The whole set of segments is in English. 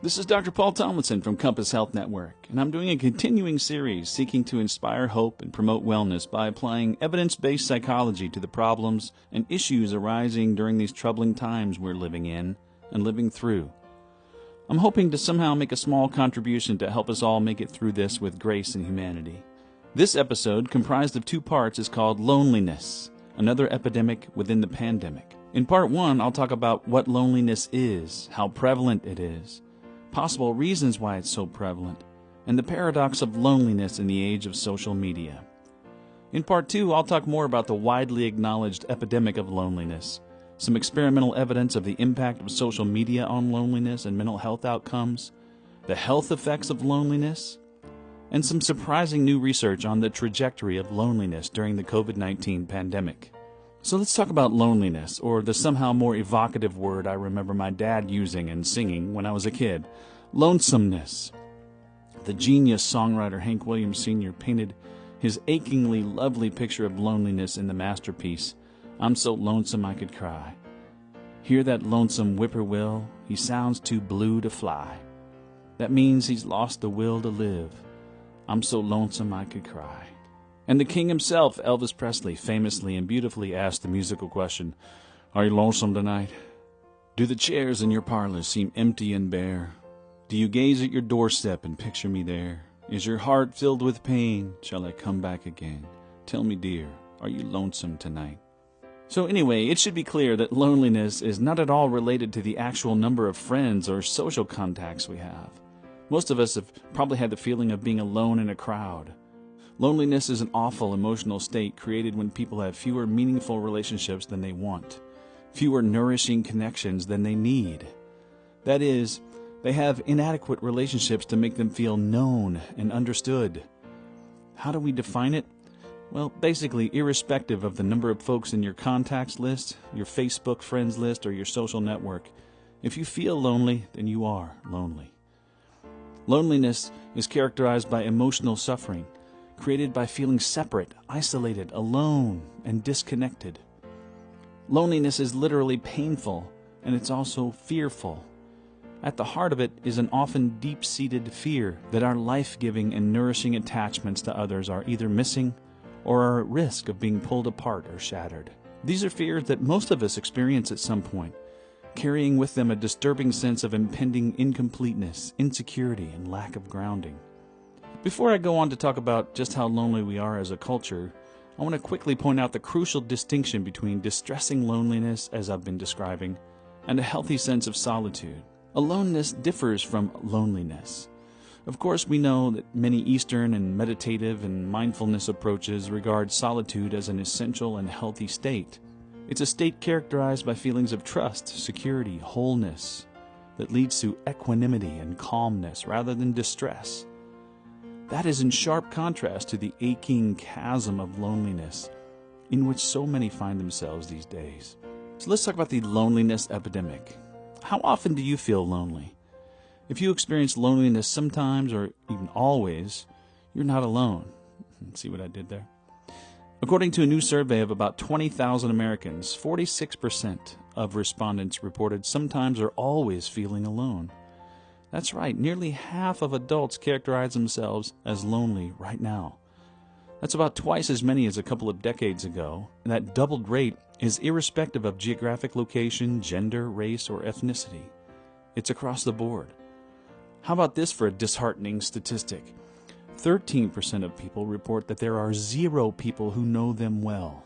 This is Dr. Paul Thomlinson from Compass Health Network, and I'm doing a continuing series seeking to inspire hope and promote wellness by applying evidence-based psychology to the problems and issues arising during these troubling times we're living in and living through. I'm hoping to somehow make a small contribution to help us all make it through this with grace and humanity. This episode, comprised of 2 parts, is called Loneliness, another epidemic within the pandemic. In part 1, I'll talk about what loneliness is, how prevalent it is, possible reasons why it's so prevalent, and the paradox of loneliness in the age of social media. In part 2, I'll talk more about the widely acknowledged epidemic of loneliness, some experimental evidence of the impact of social media on loneliness and mental health outcomes, the health effects of loneliness, and some surprising new research on the trajectory of loneliness during the COVID-19 pandemic. So let's talk about loneliness, or the somehow more evocative word I remember my dad using and singing when I was a kid, lonesomeness. The genius songwriter Hank Williams Sr. painted his achingly lovely picture of loneliness in the masterpiece, I'm So Lonesome I Could Cry. Hear that lonesome whippoorwill, he sounds too blue to fly. That means he's lost the will to live. I'm so lonesome I could cry. And the king himself, Elvis Presley, famously and beautifully asked the musical question, Are you lonesome tonight? Do the chairs in your parlor seem empty and bare? Do you gaze at your doorstep and picture me there? Is your heart filled with pain? Shall I come back again? Tell me, dear, are you lonesome tonight? So anyway, it should be clear that loneliness is not at all related to the actual number of friends or social contacts we have. Most of us have probably had the feeling of being alone in a crowd. Loneliness is an awful emotional state created when people have fewer meaningful relationships than they want, fewer nourishing connections than they need. That is, they have inadequate relationships to make them feel known and understood. How do we define it? Well, basically, irrespective of the number of folks in your contacts list, your Facebook friends list, or your social network, if you feel lonely, then you are lonely. Loneliness is characterized by emotional suffering, created by feeling separate, isolated, alone, and disconnected. Loneliness is literally painful, and it's also fearful. At the heart of it is an often deep-seated fear that our life-giving and nourishing attachments to others are either missing or are at risk of being pulled apart or shattered. These are fears that most of us experience at some point, carrying with them a disturbing sense of impending incompleteness, insecurity, and lack of grounding. Before I go on to talk about just how lonely we are as a culture, I want to quickly point out the crucial distinction between distressing loneliness, as I've been describing, and a healthy sense of solitude. Aloneness differs from loneliness. Of course, we know that many Eastern and meditative and mindfulness approaches regard solitude as an essential and healthy state. It's a state characterized by feelings of trust, security, wholeness, that leads to equanimity and calmness rather than distress. That is in sharp contrast to the aching chasm of loneliness in which so many find themselves these days. So let's talk about the loneliness epidemic. How often do you feel lonely? If you experience loneliness sometimes or even always, you're not alone. See what I did there? According to a new survey of about 20,000 Americans, 46% of respondents reported sometimes or always feeling alone. That's right, nearly half of adults characterize themselves as lonely right now. That's about twice as many as a couple of decades ago, and that doubled rate is irrespective of geographic location, gender, race, or ethnicity. It's across the board. How about this for a disheartening statistic? 13% of people report that there are 0 people who know them well.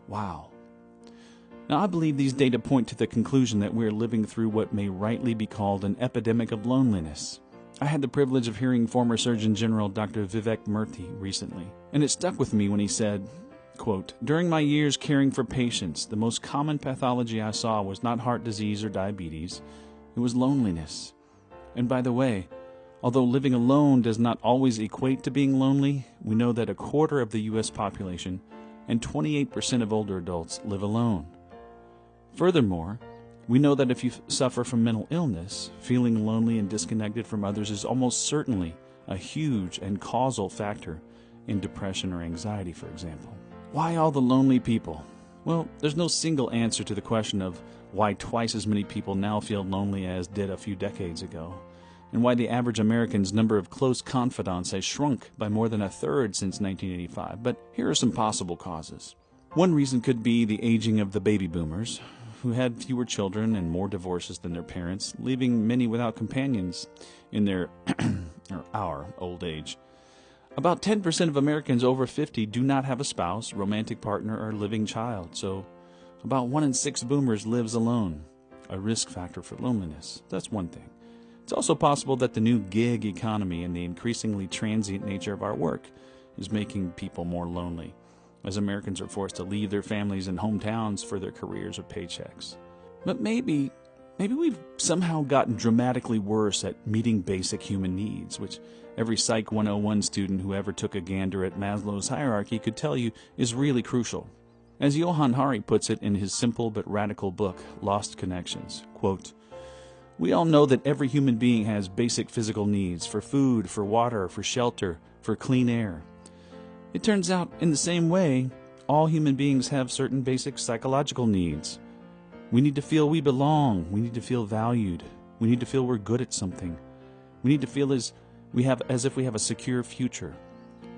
Wow. Now, I believe these data point to the conclusion that we're living through what may rightly be called an epidemic of loneliness. I had the privilege of hearing former Surgeon General Dr. Vivek Murthy recently, and it stuck with me when he said, quote, During my years caring for patients, the most common pathology I saw was not heart disease or diabetes. It was loneliness. And by the way, although living alone does not always equate to being lonely, we know that 1/4 of the U.S. population and 28% of older adults live alone. Furthermore, we know that if you suffer from mental illness, feeling lonely and disconnected from others is almost certainly a huge and causal factor in depression or anxiety, for example. Why all the lonely people? Well, there's no single answer to the question of why twice as many people now feel lonely as did a few decades ago, and why the average American's number of close confidants has shrunk by more than a third since 1985. But here are some possible causes. One reason could be the aging of the baby boomers, who had fewer children and more divorces than their parents, leaving many without companions in their or our old age. About 10% of Americans over 50 do not have a spouse, romantic partner, or living child, so about 1 in 6 boomers lives alone, a risk factor for loneliness. That's one thing. It's also possible that the new gig economy and the increasingly transient nature of our work is making people more lonely, as Americans are forced to leave their families and hometowns for their careers or paychecks. But maybe we've somehow gotten dramatically worse at meeting basic human needs, which every Psych 101 student who ever took a gander at Maslow's Hierarchy could tell you is really crucial. As Johann Hari puts it in his simple but radical book, Lost Connections, quote, "We all know that every human being has basic physical needs for food, for water, for shelter, for clean air. It turns out, in the same way, all human beings have certain basic psychological needs. We need to feel we belong. We need to feel valued. We need to feel we're good at something. We need to feel as if we have a secure future.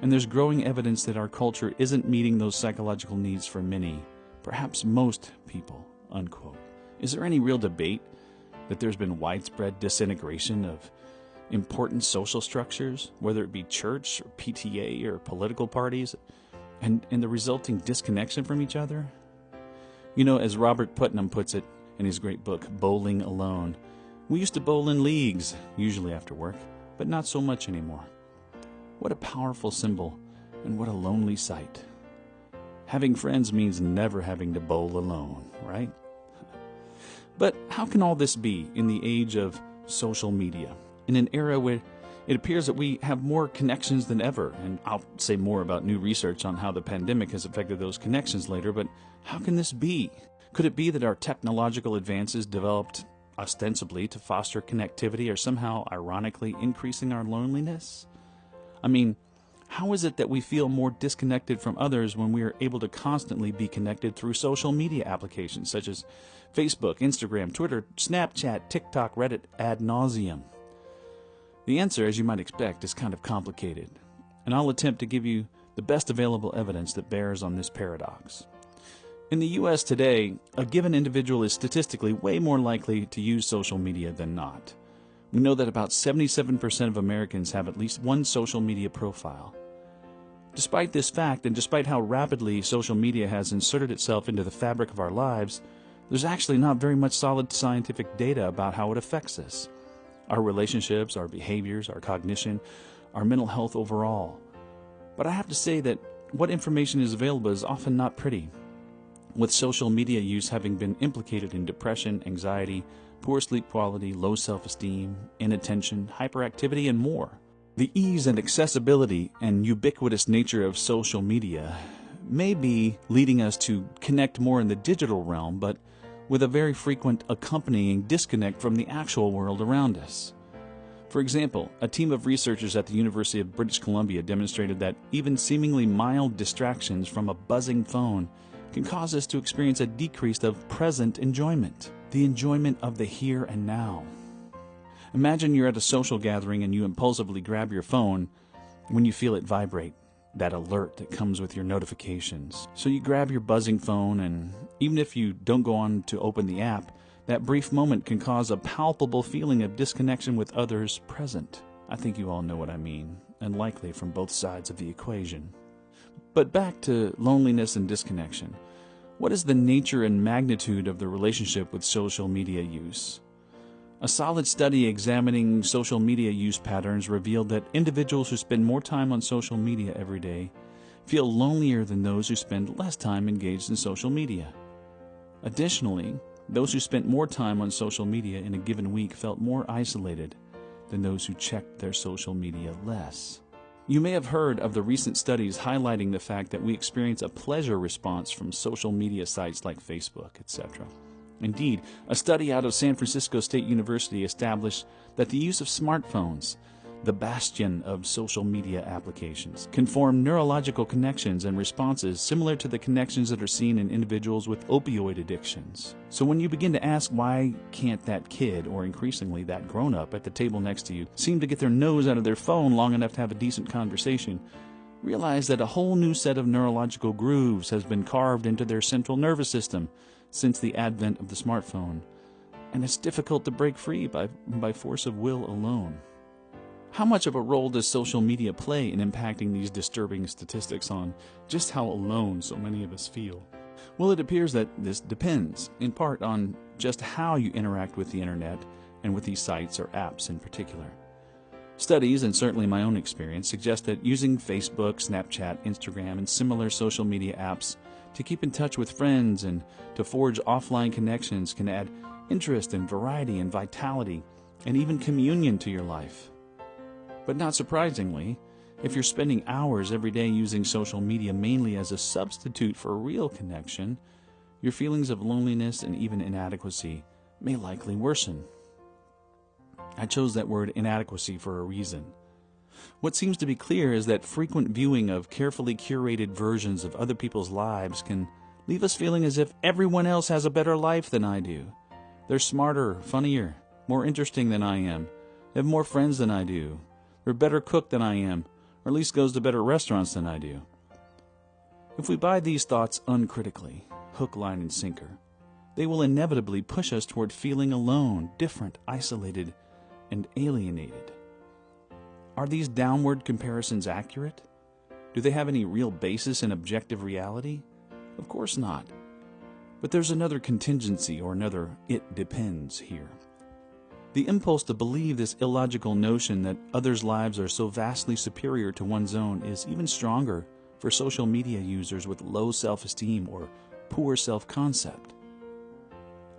And there's growing evidence that our culture isn't meeting those psychological needs for many, perhaps most people," unquote. Is there any real debate that there's been widespread disintegration of important social structures, whether it be church or PTA or political parties, and the resulting disconnection from each other? You know, as Robert Putnam puts it in his great book, Bowling Alone, we used to bowl in leagues, usually after work, but not so much anymore. What a powerful symbol, and what a lonely sight. Having friends means never having to bowl alone, right? But how can all this be in the age of social media, in an era where it appears that we have more connections than ever? And I'll say more about new research on how the pandemic has affected those connections later, but how can this be? Could it be that our technological advances developed ostensibly to foster connectivity are somehow ironically increasing our loneliness? I mean, how is it that we feel more disconnected from others when we are able to constantly be connected through social media applications such as Facebook, Instagram, Twitter, Snapchat, TikTok, Reddit, ad nauseum? The answer, as you might expect, is kind of complicated, and I'll attempt to give you the best available evidence that bears on this paradox. In the U.S. today, a given individual is statistically way more likely to use social media than not. We know that about 77% of Americans have at least one social media profile. Despite this fact, and despite how rapidly social media has inserted itself into the fabric of our lives, there's actually not very much solid scientific data about how it affects us. Our relationships, our behaviors, our cognition, our mental health overall. But I have to say that what information is available is often not pretty, with social media use having been implicated in depression, anxiety, poor sleep quality, low self-esteem, inattention, hyperactivity, and more. The ease and accessibility and ubiquitous nature of social media may be leading us to connect more in the digital realm, but with a very frequent accompanying disconnect from the actual world around us. For example, a team of researchers at the University of British Columbia demonstrated that even seemingly mild distractions from a buzzing phone can cause us to experience a decrease of present enjoyment, the enjoyment of the here and now. Imagine you're at a social gathering and you impulsively grab your phone when you feel it vibrate, that alert that comes with your notifications. So you grab your buzzing phone, and even if you don't go on to open the app, that brief moment can cause a palpable feeling of disconnection with others present. I think you all know what I mean, and likely from both sides of the equation. But back to loneliness and disconnection. What is the nature and magnitude of the relationship with social media use? A solid study examining social media use patterns revealed that individuals who spend more time on social media every day feel lonelier than those who spend less time engaged in social media. Additionally, those who spent more time on social media in a given week felt more isolated than those who checked their social media less. You may have heard of the recent studies highlighting the fact that we experience a pleasure response from social media sites like Facebook, etc. Indeed, a study out of San Francisco State University established that the use of smartphones the bastion of social media applications, can form neurological connections and responses similar to the connections that are seen in individuals with opioid addictions. So when you begin to ask why can't that kid, or increasingly that grown-up at the table next to you, seem to get their nose out of their phone long enough to have a decent conversation, realize that a whole new set of neurological grooves has been carved into their central nervous system since the advent of the smartphone, and it's difficult to break free by force of will alone. How much of a role does social media play in impacting these disturbing statistics on just how alone so many of us feel? Well, it appears that this depends, in part, on just how you interact with the internet and with these sites or apps in particular. Studies, and certainly my own experience, suggest that using Facebook, Snapchat, Instagram, and similar social media apps to keep in touch with friends and to forge offline connections can add interest and variety and vitality and even communion to your life. But not surprisingly, if you're spending hours every day using social media mainly as a substitute for a real connection, your feelings of loneliness and even inadequacy may likely worsen. I chose that word inadequacy for a reason. What seems to be clear is that frequent viewing of carefully curated versions of other people's lives can leave us feeling as if everyone else has a better life than I do. They're smarter, funnier, more interesting than I am, have more friends than I do, they're better cooked than I am, or at least goes to better restaurants than I do. If we buy these thoughts uncritically, hook, line, and sinker, they will inevitably push us toward feeling alone, different, isolated, and alienated. Are these downward comparisons accurate? Do they have any real basis in objective reality? Of course not. But there's another contingency, or another "it depends" here. The impulse to believe this illogical notion that others' lives are so vastly superior to one's own is even stronger for social media users with low self-esteem or poor self-concept.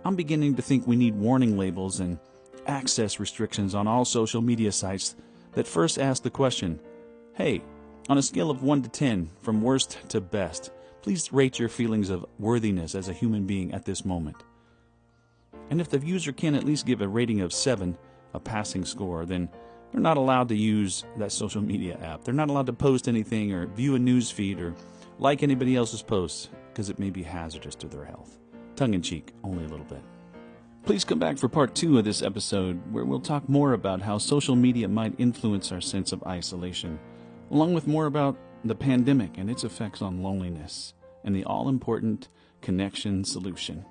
I'm beginning to think we need warning labels and access restrictions on all social media sites that first ask the question, hey, on a scale of 1 to 10, from worst to best, please rate your feelings of worthiness as a human being at this moment. And if the user can at least give a rating of 7, a passing score, then they're not allowed to use that social media app. They're not allowed to post anything or view a news feed or like anybody else's posts because it may be hazardous to their health. Tongue-in-cheek, only a little bit. Please come back for part 2 of this episode, where we'll talk more about how social media might influence our sense of isolation, along with more about the pandemic and its effects on loneliness and the all-important connection solution.